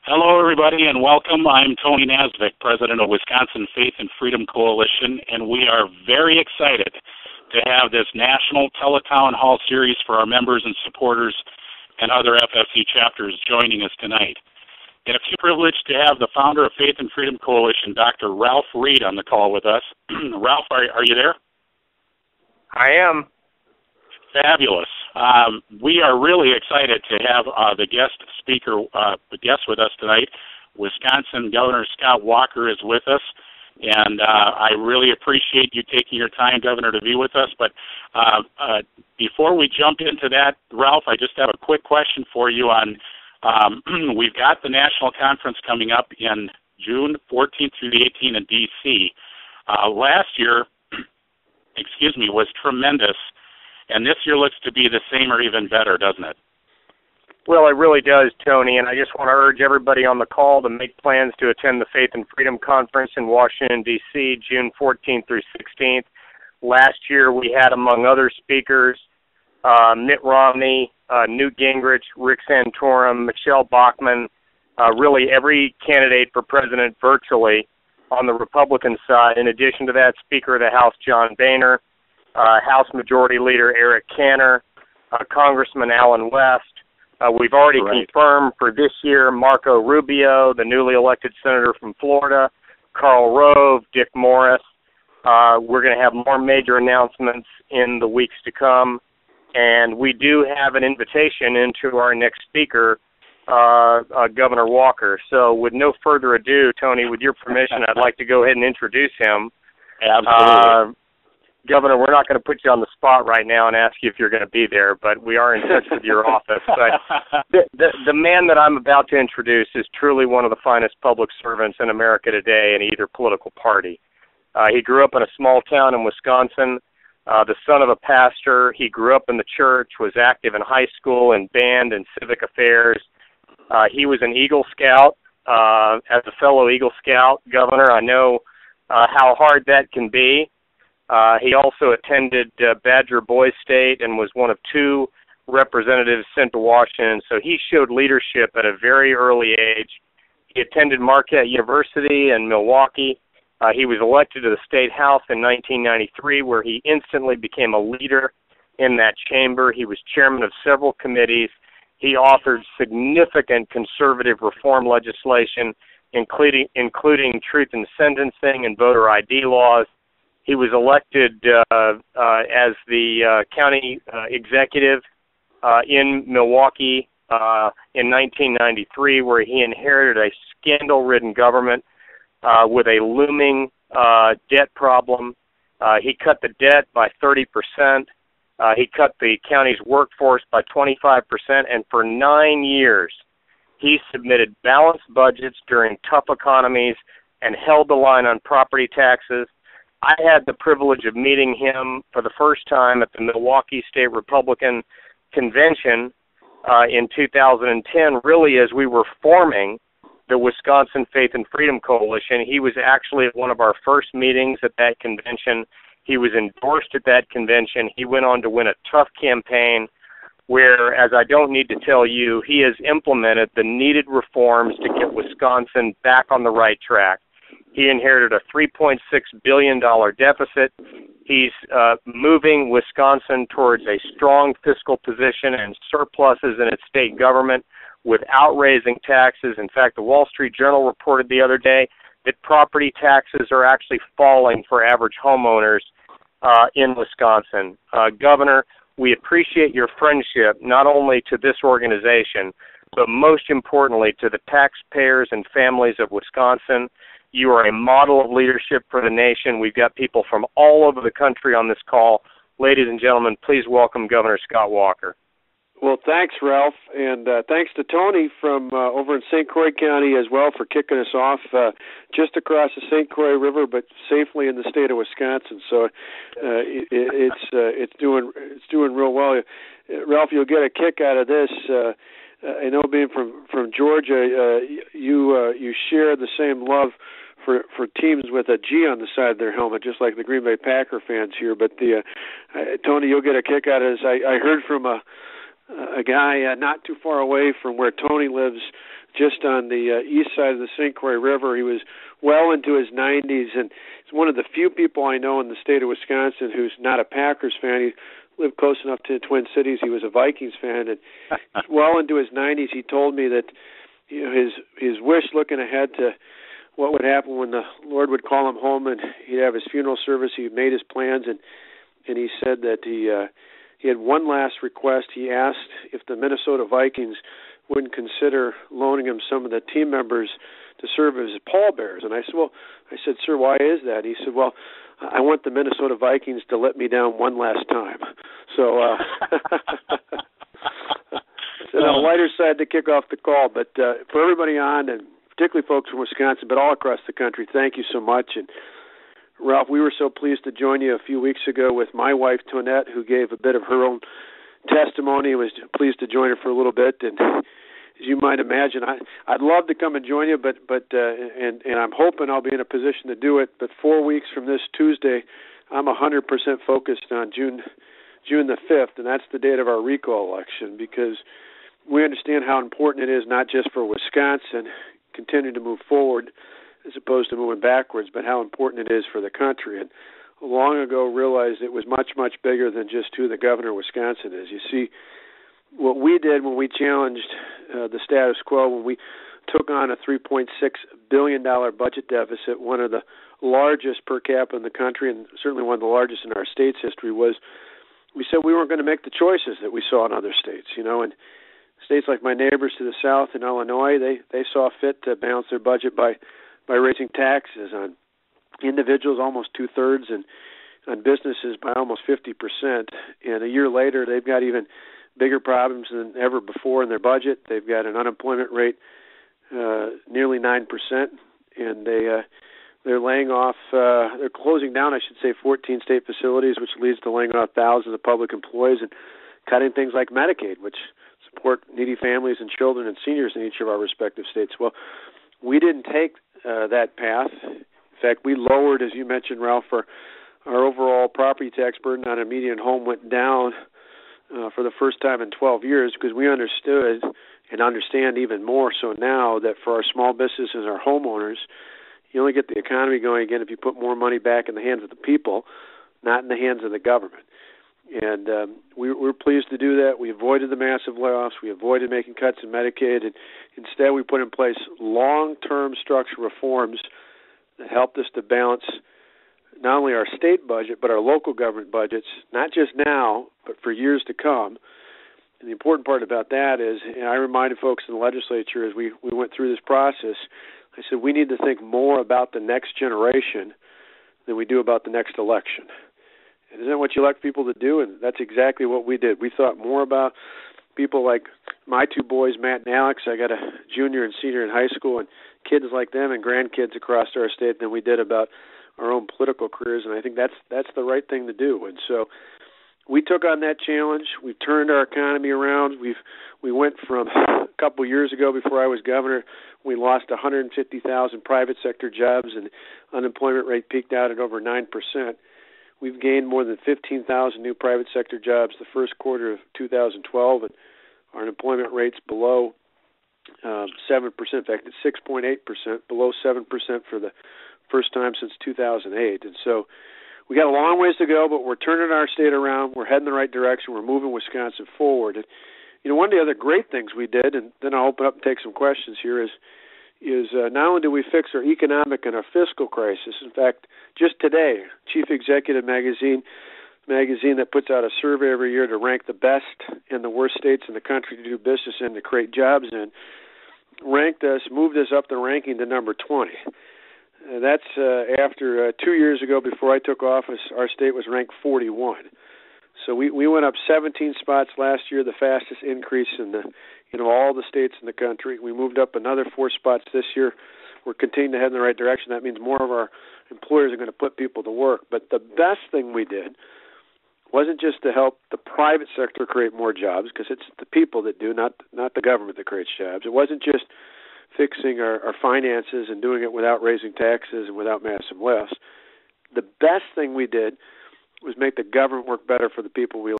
Hello, everybody, and welcome. I'm Tony Nasvik, president of Wisconsin Faith and Freedom Coalition, and we are very excited to have this national Tele-town hall series for our members and supporters and other FFC chapters joining us tonight. And it's a privilege to have the founder of Faith and Freedom Coalition, Dr. Ralph Reed, on the call with us. Ralph, are you there? I am. Fabulous. We are really excited to have the guest with us tonight. Wisconsin Governor Scott Walker is with us, and I really appreciate you taking your time, Governor, to be with us. But before we jump into that, Ralph, I just have a quick question for you on, we've got the national conference coming up in June 14th through the 18th in D.C. Last year, was tremendous. And this year looks to be the same or even better, doesn't it? Well, it really does, Tony, and I just want to urge everybody on the call to make plans to attend the Faith and Freedom Conference in Washington, D.C., June 14th through 16th. Last year we had, among other speakers, Mitt Romney, Newt Gingrich, Rick Santorum, Michelle Bachmann, really every candidate for president virtually on the Republican side. In addition to that, Speaker of the House John Boehner, House Majority Leader Eric Cantor, Congressman Alan West. We've already confirmed for this year Marco Rubio, the newly elected senator from Florida, Karl Rove, Dick Morris. We're going to have more major announcements in the weeks to come. And we do have an invitation into our next speaker, Governor Walker. So with no further ado, Tony, with your permission, I'd like to go ahead and introduce him. Absolutely. Governor, we're not going to put you on the spot right now and ask you if you're going to be there, but we are in touch with your office. But the man that I'm about to introduce is truly one of the finest public servants in America today in either political party. He grew up in a small town in Wisconsin, the son of a pastor. He grew up in the church, was active in high school and band and civic affairs. He was an Eagle Scout. As a fellow Eagle Scout, Governor, I know how hard that can be. He also attended Badger Boys State and was one of two representatives sent to Washington, so he showed leadership at a very early age. He attended Marquette University in Milwaukee. He was elected to the State House in 1993, where he instantly became a leader in that chamber. He was chairman of several committees. He authored significant conservative reform legislation, including truth in sentencing and voter ID laws. He was elected as the county executive in Milwaukee in 1993, where he inherited a scandal-ridden government with a looming debt problem. He cut the debt by 30%. He cut the county's workforce by 25%, and for 9 years, he submitted balanced budgets during tough economies and held the line on property taxes. I had the privilege of meeting him for the first time at the Milwaukee State Republican Convention in 2010, really as we were forming the Wisconsin Faith and Freedom Coalition. He was actually at one of our first meetings at that convention. He was endorsed at that convention. He went on to win a tough campaign where, as I don't need to tell you, he has implemented the needed reforms to get Wisconsin back on the right track. He inherited a $3.6 billion deficit. He's moving Wisconsin towards a strong fiscal position and surpluses in its state government without raising taxes. In fact, the Wall Street Journal reported the other day that property taxes are actually falling for average homeowners in Wisconsin. Governor, we appreciate your friendship not only to this organization, but most importantly to the taxpayers and families of Wisconsin. You are a model of leadership for the nation. We've got people from all over the country on this call. Ladies and gentlemen, please welcome Governor Scott Walker. Well, thanks, Ralph, and thanks to Tony from over in St. Croix County as well for kicking us off just across the St. Croix River, but safely in the state of Wisconsin. So it's doing real well. Ralph, you'll get a kick out of this. I know, being from Georgia, you share the same love for teams with a G on the side of their helmet, just like the Green Bay Packer fans here. But Tony, you'll get a kick out of this. I heard from a guy not too far away from where Tony lives just on the east side of the St. Croix River. He was well into his 90s, and he's one of the few people I know in the state of Wisconsin who's not a Packers fan. He lived close enough to the Twin Cities. He was a Vikings fan, and well into his 90s, he told me that his wish looking ahead to what would happen when the Lord would call him home and he'd have his funeral service. He made his plans, and he said that he had one last request. He asked if the Minnesota Vikings wouldn't consider loaning him some of the team members to serve as pallbearers. And I said, sir, why is that? He said, well, I want the Minnesota Vikings to let me down one last time. So it's on a lighter side to kick off the call, but for everybody on, and particularly folks from Wisconsin, but all across the country, thank you so much. And Ralph, we were so pleased to join you a few weeks ago with my wife, Tonette, who gave a bit of her own testimony. I was pleased to join her for a little bit. And as you might imagine, I'd love to come and join you, but I'm hoping I'll be in a position to do it. But 4 weeks from this Tuesday, I'm 100% focused on June the 5th, and that's the date of our recall election, because we understand how important it is, not just for Wisconsin continue to move forward as opposed to moving backwards, but how important it is for the country. And long ago realized it was much, much bigger than just who the governor of Wisconsin is. You see, what we did when we challenged the status quo, when we took on a $3.6 billion budget deficit, one of the largest per capita in the country, and certainly one of the largest in our state's history, was we said we weren't going to make the choices that we saw in other states, and states like my neighbors to the south in Illinois, they saw fit to balance their budget by raising taxes on individuals almost 2/3 and on businesses by almost 50%. And a year later, they've got even bigger problems than ever before in their budget. They've got an unemployment rate nearly 9%, and they're laying off, they're closing down, 14 state facilities, which leads to laying off thousands of public employees and cutting things like Medicaid, which support needy families and children and seniors in each of our respective states. Well, we didn't take that path. In fact, we lowered, as you mentioned, Ralph, our overall property tax burden on a median home went down for the first time in 12 years because we understood and understand even more so now that for our small businesses and our homeowners, you only get the economy going again if you put more money back in the hands of the people, not in the hands of the government. And we're pleased to do that. We avoided the massive layoffs. We avoided making cuts in Medicaid. And instead, we put in place long-term structural reforms that helped us to balance not only our state budget, but our local government budgets, not just now, but for years to come. And the important part about that is, and I reminded folks in the legislature as we went through this process, I said we need to think more about the next generation than we do about the next election. And isn't that what you elect people to do? And that's exactly what we did. We thought more about people like my two boys, Matt and Alex. I got a junior and senior in high school, and kids like them and grandkids across our state than we did about our own political careers. And I think that's the right thing to do. And so we took on that challenge. We turned our economy around. We went from a couple of years ago, before I was governor, we lost 150,000 private sector jobs, and unemployment rate peaked out at over 9%. We've gained more than 15,000 new private sector jobs the first quarter of 2012, and our unemployment rate's below 7%. In fact, it's 6.8%, below 7% for the first time since 2008. And so we got a long ways to go, but we're turning our state around. We're heading the right direction. We're moving Wisconsin forward. And one of the other great things we did, and then I'll open up and take some questions here, is not only did we fix our economic and our fiscal crisis. In fact, just today, Chief Executive magazine that puts out a survey every year to rank the best and the worst states in the country to do business in, to create jobs in, moved us up the ranking to number 20. That's after 2 years ago, before I took office, our state was ranked 41. So we went up 17 spots last year, the fastest increase in all the states in the country. We moved up another 4 spots this year. We're continuing to head in the right direction. That means more of our employers are going to put people to work. But the best thing we did wasn't just to help the private sector create more jobs, because it's the people that do, not the government that creates jobs. It wasn't just fixing our finances and doing it without raising taxes and without massive layoffs. The best thing we did was make the government work better for the people we